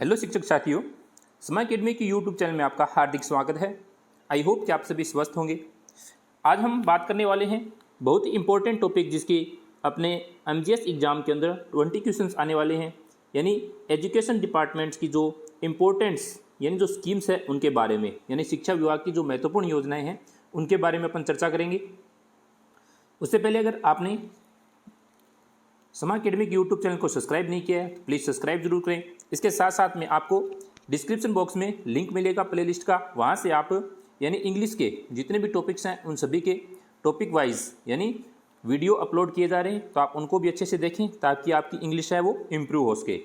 Hello शिक्षक साथियों, स्मा अकेडमी की यूट्यूब चैनल में आपका हार्दिक स्वागत है। आई होप कि आप सभी स्वस्थ होंगे। आज हम बात करने वाले हैं बहुत ही इंपॉर्टेंट टॉपिक जिसकी अपने एमजीएस एग्ज़ाम के अंदर 20 क्वेश्चंस आने वाले हैं, यानी एजुकेशन डिपार्टमेंट्स की जो इम्पोर्टेंट्स यानी जो स्कीम्स है उनके बारे में, यानी शिक्षा विभाग की जो महत्वपूर्ण योजनाएँ हैं उनके बारे में अपन चर्चा करेंगे। उससे पहले अगर आपने स्मा अकेडमी के यूट्यूब चैनल को सब्सक्राइब नहीं किया है तो प्लीज़ सब्सक्राइब जरूर करें। इसके साथ साथ में आपको डिस्क्रिप्शन बॉक्स में लिंक मिलेगा प्लेलिस्ट का, वहाँ से आप यानी इंग्लिश के जितने भी टॉपिक्स हैं उन सभी के टॉपिक वाइज यानी वीडियो अपलोड किए जा रहे हैं, तो आप उनको भी अच्छे से देखें ताकि आपकी इंग्लिश है वो इम्प्रूव हो सके।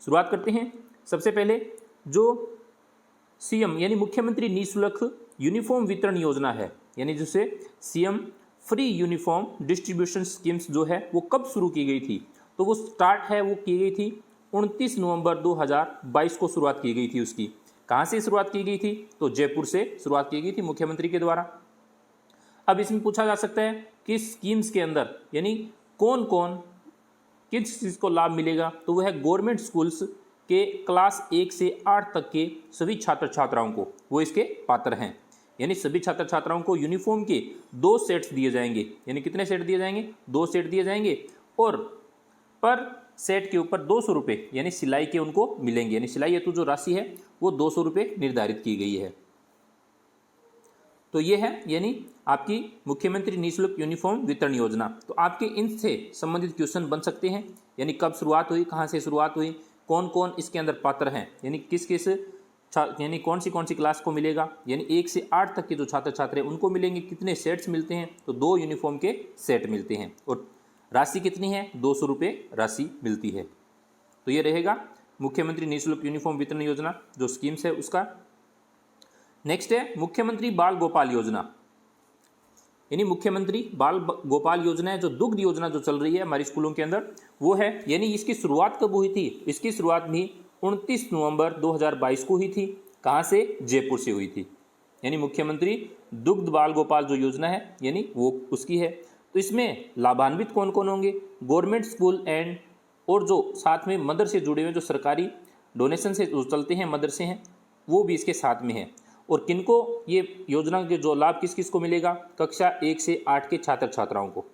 शुरुआत करते हैं। सबसे पहले जो सीएम यानी मुख्यमंत्री निःशुल्क यूनिफॉर्म वितरण योजना है, यानी जिसे CM free uniform distribution schemes जो है वो कब शुरू की गई थी, तो वो स्टार्ट है वो की गई थी 29 नवंबर 2022 को शुरुआत की गई थी। उसकी कहाँ से शुरुआत की गई थी, तो जयपुर से शुरुआत की गई थी मुख्यमंत्री के द्वारा। अब इसमें पूछा जा सकता है कि स्कीम्स के अंदर यानी कौन कौन किस चीज़ को लाभ मिलेगा, तो वह है गवर्नमेंट स्कूल्स के क्लास 1 से 8 तक के सभी छात्र छात्राओं को वो इसके पात्र हैं। यानी सभी छात्र छात्राओं को यूनिफॉर्म के 2 सेट्स दिए जाएंगे। यानी कितने सेट दिए जाएंगे, 2 सेट दिए जाएंगे, और पर सेट के ऊपर 200 रुपये यानी सिलाई के उनको मिलेंगे। यानी सिलाई हेतु जो राशि है वो 200 रुपये निर्धारित की गई है। तो ये है यानी आपकी मुख्यमंत्री निःशुल्क यूनिफॉर्म वितरण योजना। तो आपके इनसे संबंधित क्वेश्चन बन सकते हैं, यानी कब शुरुआत हुई, कहाँ से शुरुआत हुई, कौन कौन इसके अंदर पात्र हैं, यानी किस किस यानी कौन सी क्लास को मिलेगा, यानी 1 से 8 तक के जो छात्र छात्र हैं उनको मिलेंगे, कितने सेट्स मिलते हैं, तो 2 यूनिफॉर्म के सेट मिलते हैं, और राशि कितनी है, 200 रुपये राशि मिलती है। तो ये रहेगा मुख्यमंत्री निःशुल्क यूनिफॉर्म वितरण योजना जो स्कीम्स है उसका। नेक्स्ट है मुख्यमंत्री बाल गोपाल योजना, यानी मुख्यमंत्री बाल गोपाल योजना है जो दुग्ध योजना जो चल रही है हमारे स्कूलों के अंदर वो है। यानी इसकी शुरुआत कब हुई थी, इसकी शुरुआत भी 29 नवंबर 2022 को हुई थी। कहाँ से, जयपुर से हुई थी। यानी मुख्यमंत्री दुग्ध बाल गोपाल जो योजना है यानी वो उसकी है। तो इसमें लाभान्वित कौन कौन होंगे, गवर्नमेंट स्कूल एंड और जो साथ में मदर से जुड़े हुए जो सरकारी डोनेशन से जो चलते हैं मदरसे हैं वो भी इसके साथ में है। और किनको ये योजना के जो लाभ किस किस को मिलेगा, कक्षा 1 से 8 के छात्र छात्राओं को,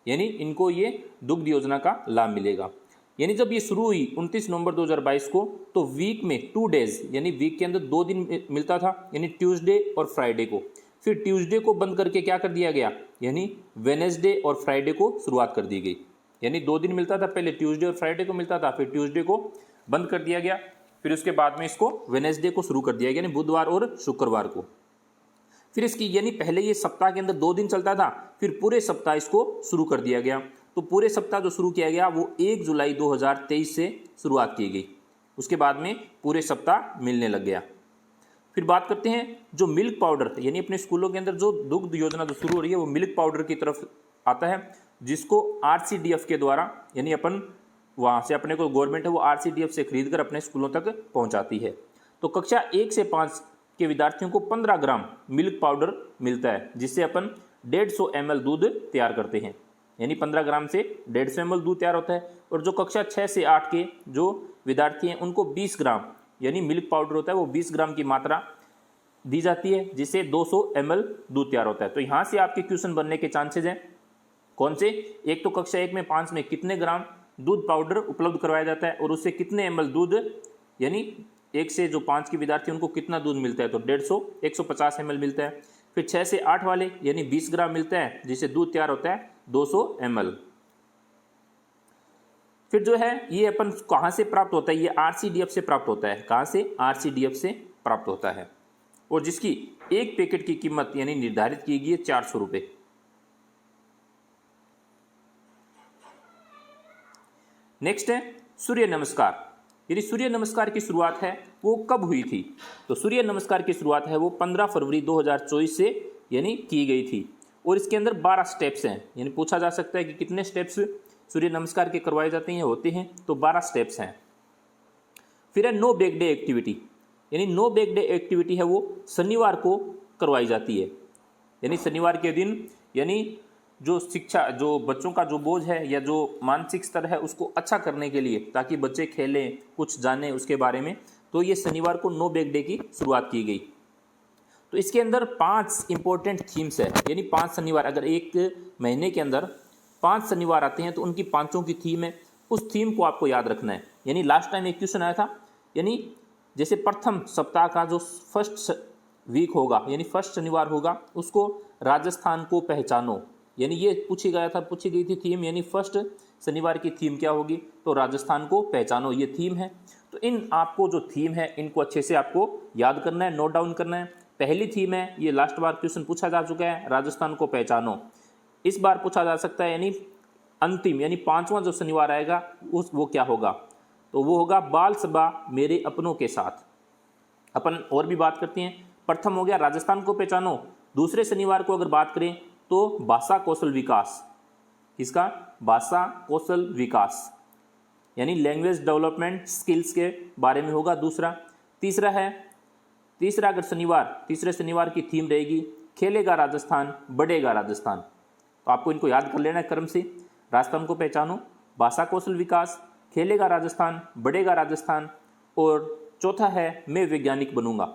यानी इनको ये दुग्ध योजना का लाभ मिलेगा। यानी जब ये शुरू हुई 29 नवंबर 2022 को, तो वीक में 2 डेज यानी वीक के अंदर 2 दिन मिलता था, यानी ट्यूसडे और फ्राइडे को। फिर ट्यूसडे को बंद करके क्या कर दिया गया, यानी वेडनेसडे और फ्राइडे को शुरुआत कर दी गई। यानी 2 दिन मिलता था, पहले ट्यूसडे और फ्राइडे को मिलता था, फिर ट्यूसडे को बंद कर दिया गया, फिर उसके बाद में इसको वेडनेसडे को शुरू कर दिया गया, यानी बुधवार और शुक्रवार को। फिर इसकी यानी पहले ये सप्ताह के अंदर 2 दिन चलता था, फिर पूरे सप्ताह इसको शुरू कर दिया गया। तो पूरे सप्ताह जो शुरू किया गया वो 1 जुलाई 2023 से शुरुआत की गई। उसके बाद में पूरे सप्ताह मिलने लग गया। फिर बात करते हैं जो मिल्क पाउडर, यानी अपने स्कूलों के अंदर जो दुग्ध योजना जो शुरू हो रही है वो मिल्क पाउडर की तरफ आता है, जिसको आरसीडीएफ के द्वारा यानी अपन वहाँ से अपने को गवर्नमेंट है वो आरसीडीएफ से खरीद कर अपने स्कूलों तक पहुँचाती है। तो कक्षा 1 से 5 के विद्यार्थियों को 15 ग्राम मिल्क पाउडर मिलता है, जिससे अपन 150 ml दूध तैयार करते हैं। यानी 15 ग्राम से 150 ml दूध तैयार होता है। और जो कक्षा 6 से 8 के जो विद्यार्थी हैं उनको 20 ग्राम यानी मिल्क पाउडर होता है वो 20 ग्राम की मात्रा दी जाती है, जिससे 200 ml दूध तैयार होता है। तो यहाँ से आपके क्वेश्चन बनने के चांसेज हैं कौन से, एक तो कक्षा 1 में 5 में कितने ग्राम दूध पाउडर उपलब्ध करवाया जाता है और उससे कितने ml दूध, यानी 1 से जो 5 के विद्यार्थी उनको कितना दूध मिलता है, तो 150 ml मिलता है। फिर 6 से 8 वाले यानी 20 ग्राम मिलता है, जिससे दूध तैयार होता है 200 ml। फिर जो है ये अपन कहाँ से प्राप्त होता है, ये आरसीडीएफ से प्राप्त होता है। कहाँ से, आरसीडीएफ से प्राप्त होता है, और जिसकी एक पैकेट की कीमत यानी निर्धारित की गई है 400 रुपये। नेक्स्ट है सूर्य नमस्कार, यानी सूर्य नमस्कार की शुरुआत है वो कब हुई थी, तो सूर्य नमस्कार की शुरुआत है वो 15 फरवरी 2024 से यानी की गई थी। और इसके अंदर 12 स्टेप्स हैं, यानी पूछा जा सकता है कि कितने स्टेप्स सूर्य नमस्कार के करवाए जाते हैं होते हैं, तो 12 स्टेप्स हैं। फिर है नो बैक डे एक्टिविटी, यानी नो बैक डे एक्टिविटी है वो शनिवार को करवाई जाती है। यानी शनिवार के दिन यानी जो शिक्षा, जो बच्चों का जो बोझ है या जो मानसिक स्तर है उसको अच्छा करने के लिए, ताकि बच्चे खेलें, कुछ जानें उसके बारे में, तो ये शनिवार को नो बैग डे की शुरुआत की गई। तो इसके अंदर 5 इंपॉर्टेंट थीम्स है, यानी 5 शनिवार, अगर एक महीने के अंदर 5 शनिवार आते हैं तो उनकी पांचों की थीम है, उस थीम को आपको याद रखना है। यानी लास्ट टाइम एक क्वेश्चन आया था, यानी जैसे प्रथम सप्ताह का जो फर्स्ट वीक होगा, यानी फर्स्ट शनिवार होगा, उसको राजस्थान को पहचानो, यानी ये पूछी गई थी थीम, यानी फर्स्ट शनिवार की थीम क्या होगी, तो राजस्थान को पहचानो, ये थीम है। तो इन आपको जो थीम है इनको अच्छे से आपको याद करना है, नोट डाउन करना है। पहली थीम है, ये लास्ट बार क्वेश्चन पूछा जा चुका है, राजस्थान को पहचानो। इस बार पूछा जा सकता है, यानी अंतिम, यानी 5वां जो शनिवार आएगा वो क्या होगा, तो वो होगा बाल सभा मेरे अपनों के साथ। अपन और भी बात करते हैं। प्रथम हो गया राजस्थान को पहचानो। दूसरे शनिवार को अगर बात करें तो भाषा कौशल विकास, किसका, भाषा कौशल विकास, यानी लैंग्वेज डेवलपमेंट स्किल्स के बारे में होगा दूसरा। तीसरा अगर तीसरे शनिवार की थीम रहेगी खेलेगा राजस्थान बढ़ेगा राजस्थान, तो आपको इनको याद कर लेना है क्रम से। राजस्थान को पहचानो, भाषा कौशल विकास, खेलेगा राजस्थान बढ़ेगा राजस्थान, और चौथा है मैं वैज्ञानिक बनूंगा,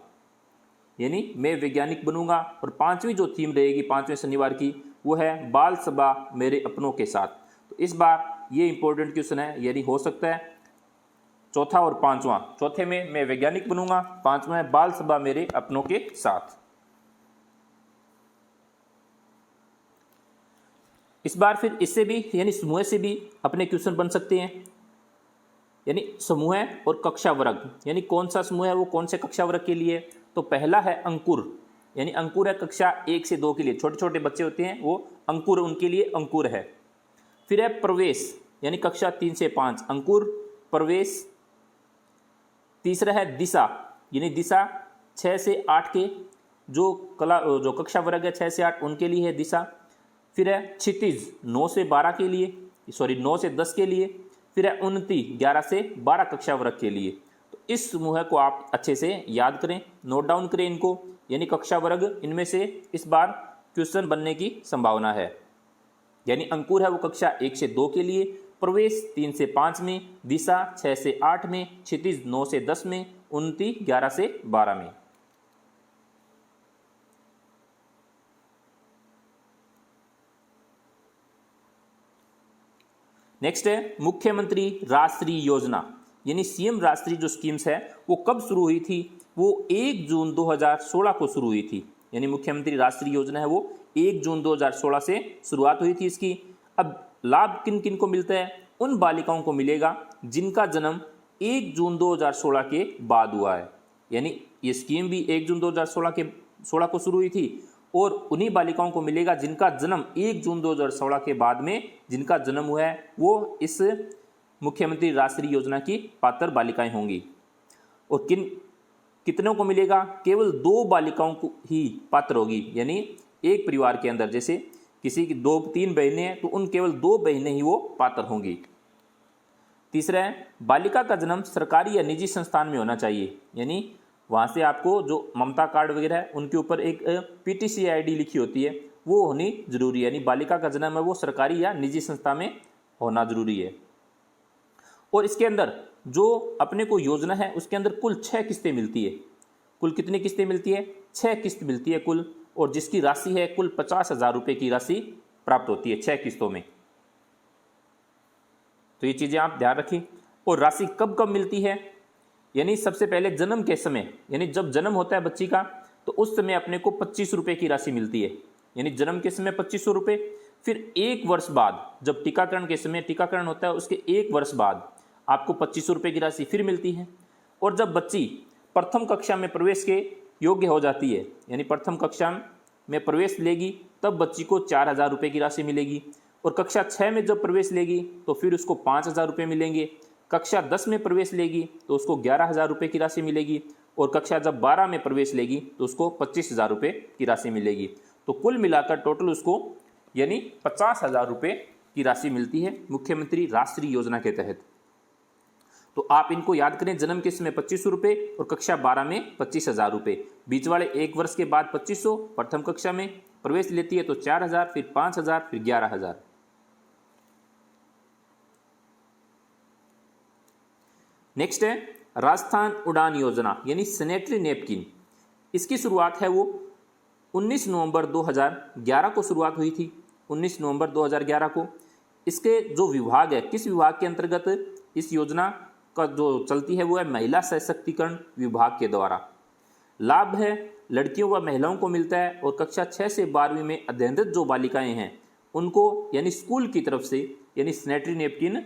यानी मैं वैज्ञानिक बनूंगा। और 5वीं जो थीम रहेगी 5वें शनिवार की, वो है बाल सभा मेरे अपनों के साथ। तो इस बार ये इंपॉर्टेंट क्वेश्चन है, यानी हो सकता है चौथा और 5वां, चौथे में मैं वैज्ञानिक बनूंगा, 5वां है बाल सभा मेरे अपनों के साथ। इस बार फिर इससे भी, यानी समूह से भी अपने क्वेश्चन बन सकते हैं, यानी समूह और कक्षा वर्ग, यानी कौन सा समूह है वो कौन से कक्षा वर्ग के लिए। तो पहला है अंकुर, यानी अंकुर है कक्षा 1 से 2 के लिए, छोटे छोटे बच्चे होते हैं वो अंकुर, उनके लिए अंकुर है। फिर है प्रवेश, यानी कक्षा 3 से 5, अंकुर प्रवेश। तीसरा है दिशा, यानी दिशा 6 से 8 के जो कक्षा वर्ग है 6 से 8 उनके लिए है दिशा। फिर है क्षितिज 9 से 12 के लिए, 9 से 10 के लिए। फिर है उन्नति 11 से 12 कक्षा वर्ग के लिए। तो इस समूह को आप अच्छे से याद करें, नोट डाउन करें इनको, यानी कक्षा वर्ग इनमें से इस बार क्वेश्चन बनने की संभावना है। यानी अंकुर है वो कक्षा 1 से 2 के लिए, प्रवेश 3 से 5 में, दिशा 6 से 8 में, क्षितिज 9 से 10 में, उन्नति 11 से 12 में। नेक्स्ट है मुख्यमंत्री राष्ट्रीय योजना, यानी सीएम राष्ट्रीय जो स्कीम्स है वो कब शुरू हुई थी, वो 1 जून 2016 को शुरू हुई थी। यानी मुख्यमंत्री राष्ट्रीय योजना है वो 1 जून 2016 से शुरुआत हुई थी इसकी। अब लाभ किन किन को मिलता है, उन बालिकाओं को मिलेगा जिनका जन्म 1 जून 2016 के बाद हुआ है। यानी ये स्कीम भी 1 जून 2016 को शुरू हुई थी, और उन्हीं बालिकाओं को मिलेगा जिनका जन्म 1 जून 2016 के बाद में जिनका जन्म हुआ है, वो इस मुख्यमंत्री राष्ट्रीय योजना की पात्र बालिकाएं होंगी। और कितनों को मिलेगा, केवल 2 बालिकाओं को ही पात्र होगी। यानी एक परिवार के अंदर जैसे किसी की 2-3 बहनें हैं तो उन केवल 2 बहनें ही वो पात्र होंगी। तीसरा है बालिका का जन्म सरकारी या निजी संस्थान में होना चाहिए, यानी वहाँ से आपको जो ममता कार्ड वगैरह है उनके ऊपर एक PTC ID लिखी होती है वो होनी जरूरी है। यानी बालिका का जन्म है वो सरकारी या निजी संस्था में होना जरूरी है। और इसके अंदर जो अपने को योजना है उसके अंदर कुल 6 किस्तें मिलती है। कुल कितनी किस्तें मिलती है, 6 किस्त मिलती है कुल, और जिसकी राशि है कुल 50,000 रुपये की राशि प्राप्त होती है 6 किस्तों में। तो ये चीज़ें आप ध्यान रखें। और राशि कब कब मिलती है, यानी सबसे पहले जन्म के समय, यानी जब जन्म होता है बच्ची का तो उस समय अपने को 25 रुपये की राशि मिलती है, यानी जन्म के समय 2500 रुपये। फिर 1 वर्ष बाद जब टीकाकरण के समय टीकाकरण होता है उसके 1 वर्ष बाद आपको 2500 रुपये की राशि फिर मिलती है। और जब बच्ची प्रथम कक्षा में प्रवेश के योग्य हो जाती है, यानी प्रथम कक्षा में प्रवेश लेगी, तब बच्ची को 4,000 रुपये की राशि मिलेगी। और कक्षा 6 में जब प्रवेश लेगी तो फिर उसको 5,000 रुपये मिलेंगे। कक्षा 10 में प्रवेश लेगी तो उसको 11,000 रुपये की राशि मिलेगी। और कक्षा जब 12 में प्रवेश लेगी तो उसको 25,000 रुपये की राशि मिलेगी। तो कुल मिलाकर टोटल उसको यानी 50,000 रुपये की राशि मिलती है मुख्यमंत्री राष्ट्रीय योजना के तहत। तो आप इनको याद करें, जन्म के समय 2500 रुपये और कक्षा 12 में 25,000 रुपये, बीच वाले 1 वर्ष के बाद 2500 प्रथम कक्षा में प्रवेश लेती है तो 4,000, फिर 5,000, फिर 11,000। नेक्स्ट है राजस्थान उड़ान योजना यानी सैनिटरी नैपकिन। इसकी शुरुआत है वो 19 नवंबर 2011 को शुरुआत हुई थी, 19 नवंबर 2011 को। इसके जो विभाग है, किस विभाग के अंतर्गत इस योजना का जो चलती है वो है महिला सशक्तिकरण विभाग के द्वारा। लाभ है लड़कियों व महिलाओं को मिलता है और कक्षा 6 से 12वीं में अध्ययनरत जो बालिकाएं हैं उनको यानी स्कूल की तरफ से यानी सैनिटरी नैपकिन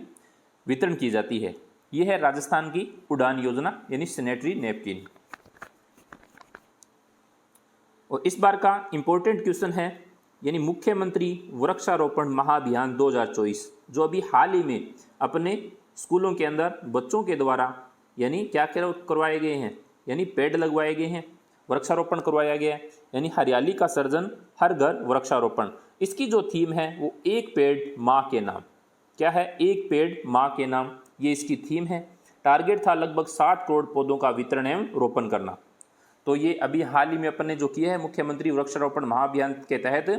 वितरण की जाती है। यह है राजस्थान की उड़ान योजना यानी सैनिटरी नैपकिन। और इस बार का इंपॉर्टेंट क्वेश्चन है यानी मुख्यमंत्री वृक्षारोपण महाअभियान 2024 जो अभी हाल ही में अपने स्कूलों के अंदर बच्चों के द्वारा यानी क्या करवाए गए हैं, यानी पेड़ लगवाए गए हैं, वृक्षारोपण करवाया गया है, यानी हरियाली का सर्जन हर घर वृक्षारोपण। इसकी जो थीम है वो एक पेड़ माँ के नाम। क्या है? एक पेड़ माँ के नाम, ये इसकी थीम है। टारगेट था लगभग 7 करोड़ पौधों का वितरण एवं रोपण करना। तो ये अभी हाल ही में अपन ने जो किया है मुख्यमंत्री वृक्षारोपण महाअभियान के तहत,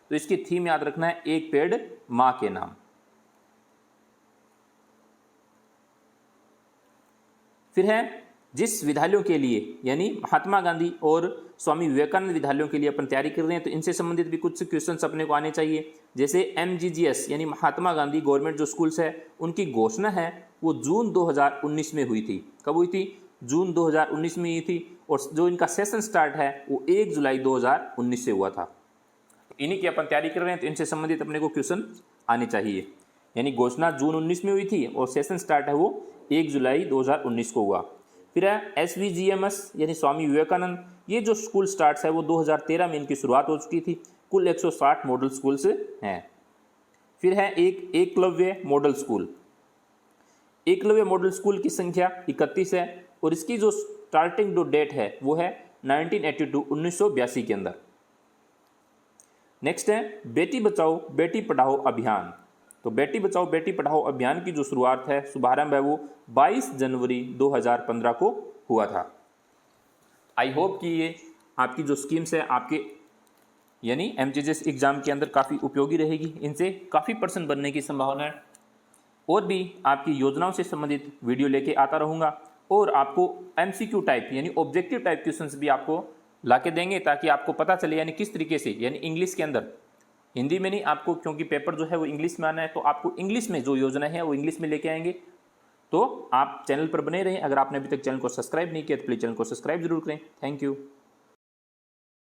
तो इसकी थीम याद रखना है एक पेड़ माँ के नाम। फिर है जिस विद्यालयों के लिए यानी महात्मा गांधी और स्वामी विवेकानंद विद्यालयों के लिए अपन तैयारी कर रहे हैं तो इनसे संबंधित भी कुछ क्वेश्चंस अपने को आने चाहिए। जैसे MGGS यानी महात्मा गांधी गवर्नमेंट जो स्कूल्स है उनकी घोषणा है वो जून 2019 में हुई थी। कब हुई थी? जून 2019 में हुई थी। और जो इनका सेशन स्टार्ट है वो 1 जुलाई 2019 से हुआ था। तो इन्हीं की अपन तैयारी कर रहे हैं तो इनसे संबंधित अपने को क्वेश्चन आने चाहिए। यानी घोषणा जून 19 में हुई थी और सेशन स्टार्ट है वो 1 जुलाई 2019 को हुआ। फिर है SVGMS यानी स्वामी विवेकानंद, ये जो स्कूल स्टार्ट्स है वो 2013 में इनकी शुरुआत हो चुकी थी। कुल 160 मॉडल स्कूल्स हैं। फिर है एक Eklavya model school. Eklavya model school की संख्या 31 है और इसकी जो स्टार्टिंग जो डेट है वो है 1982 के अंदर। नेक्स्ट है बेटी बचाओ बेटी पढ़ाओ अभियान। तो बेटी बचाओ बेटी पढ़ाओ अभियान की जो शुरुआत है, शुभारंभ है वो 22 जनवरी 2015 को हुआ था। आई होप कि ये आपकी जो स्कीम्स है आपके यानी MGGS एग्जाम के अंदर काफ़ी उपयोगी रहेगी। इनसे काफ़ी % बनने की संभावना है। और भी आपकी योजनाओं से संबंधित वीडियो लेके आता रहूँगा और आपको MCQ टाइप यानी ऑब्जेक्टिव टाइप क्वेश्चंस भी आपको ला के देंगे ताकि आपको पता चले यानी किस तरीके से, यानी इंग्लिश के अंदर, हिंदी में नहीं आपको, क्योंकि पेपर जो है वो इंग्लिश में आना है तो आपको इंग्लिश में जो योजना है वो इंग्लिश में लेके आएंगे। तो आप चैनल पर बने रहें। अगर आपने अभी तक चैनल को सब्सक्राइब नहीं किया तो प्लीज़ चैनल को सब्सक्राइब जरूर करें। Thank you.